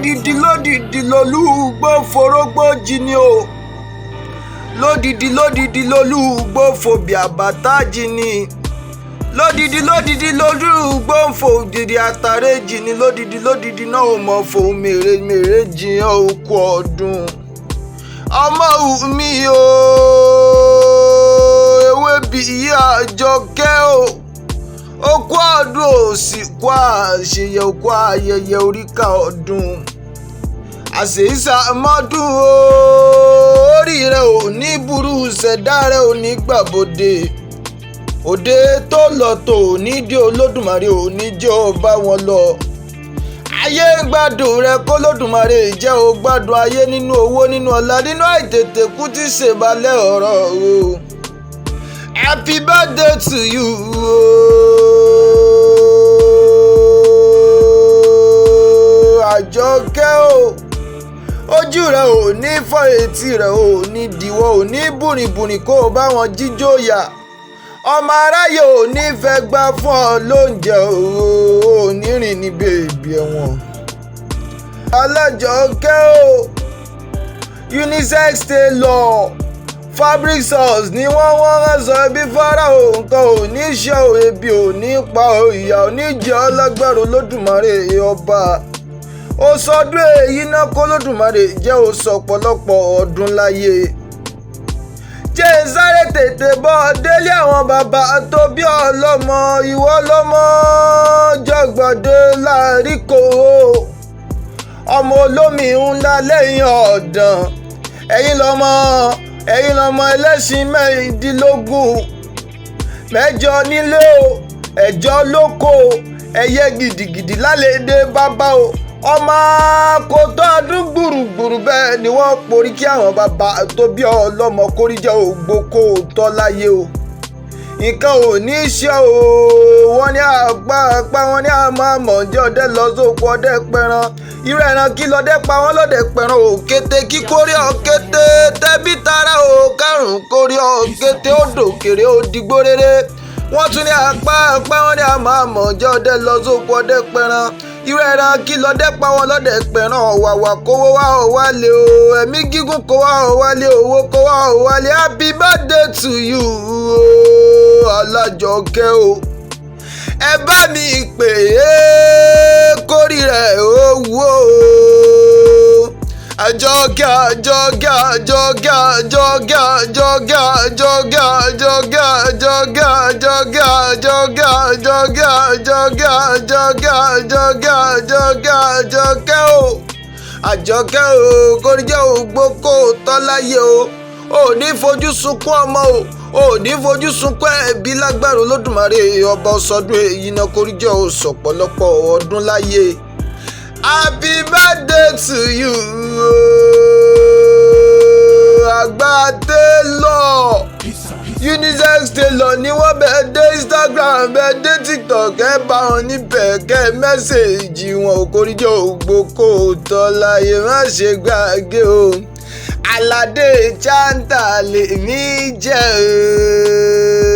lódìdí lolúgbó forógbó jí ni o. Lódìdí lolúgbó fòbí àbàtà jí ni. Lódìdí lolúgbó fòdìdí àtàrẹ jí ni. Lódìdí náà ò mọ̀ fò mèrè jiyàn òkú ọdún. Ọmọ mi o ewé bí Àjọkẹ́ o. Òkú ọdún òsì kú àṣeyẹ òkú ayẹyẹ oríkà ọdún. Àṣèyíṣàmọ́dún o orí rẹ ò ní burú ṣẹ̀dá rẹ ò ní gbàbọdè. Òde tó lọ tó ní dí Olódùmarè ò ní jẹ́ ó bá wọn lọ. Ayé gbádùn rẹ kó Olódùmarè jẹ́ ó gbádùn ayé nínú owó nínú ọlá nínú àìtètè kú tí ṣèbálẹ̀ ọ̀rọ̀ o. Happy birthday to you Àjọkẹ́ o. Ojú rẹ ò ní fọ́ etí rẹ ò ní dìwọ́ ò ní bùrìbùrì kó o bá wọn jíjó yà. Ọmọ aráyé ò ní fẹ́ gbá fún ọ lóúnjẹ ò ní rìn ní bèbí ẹ̀wọ̀n. Aladechanter o unisex tailor fabric source ni wọ́n sọ bí Fáráò nǹkan ò ní ṣe ò ebi ò ní pa ò ìyà ò ní jẹ ọ́ lágbára Olódùmarè ọba. Ó sọdún èyí náà kó Olódùmarè jẹ́ ó sọ ọ̀pọ̀lọpọ̀ ọdún láyé. Jẹ́ sáré tètè bọ́ délé àwọn bàbá tó bí ọlọ́mọ ìwọ lọ́mọ jọgbọ̀dé láríkò ọmọ olómi ńlá lẹ́yìn ọ̀dàn. Ẹ̀yin lọ́mọ ẹlẹ́sìn mẹ́rìndínlógún, mẹ́jọ nílé o ẹ̀jọ lóko ẹyẹ gidigidi lálẹ́dẹ́ bàbá o. Ọmọ kòtò ọdún gbùrùgbùrù bẹ́ẹ̀ ni wọ́n porí kí àwọn bàbá tó bí ọlọ́mọ kórìjẹ́ ògbókò tọ́ láyé o. Nǹkan ò ní ṣe o wọ́n ní àgbà wọn ní àmọ́ àmọ̀jẹ́ ọdẹ lọ sóko ọdẹ pẹran. Irú ẹran kí lọ́dẹ pa wọ́n lọ́dẹ pẹran òkété kí kórè ọ̀kété tẹ́bí tara o kárùn kórè ọ̀kété odò kéré ó digbó rere. Wọ́n tún ní àpá wọn ní àmọ́ àmọ̀jẹ́ ọdẹ lọ sóko ọdẹ pẹran. Irú ẹran kí lọ́dẹ pa wọ́n lọ́dẹ pẹran ọ̀wàwà kówó wá ò wálé o ẹ̀mí gígùn kó wá ò wálé owó kó wá ò wálé. Happy birthday to you Aladechanter o. Ẹ bá mi pè é kórì rẹ̀ owó Àjọkẹ́ o. Àjọkẹ́ o kórìjẹ́ ògbókò tọ́láyé o. Ò ní fojú sunkún ọmọ o ò ní fojú sunkún ẹbí lágbára Olódùmarè ọba ọsọdún èyí náà kórìjẹ́ ò sọ̀pọ̀lọpọ̀ ọdún láyé. Happy birthday to you àgbà tailor unisex tailor ni wọ́n bẹ̀ dé Instagram bẹ̀ dé TikTok ẹ bá wọn níbẹ̀ kẹ́ mẹ́sẹ̀gì wọn ò kórìjẹ́ ògbókò tọ́láyé má ṣe gbàgbé o. Aladechanter lèmi jẹ́ o.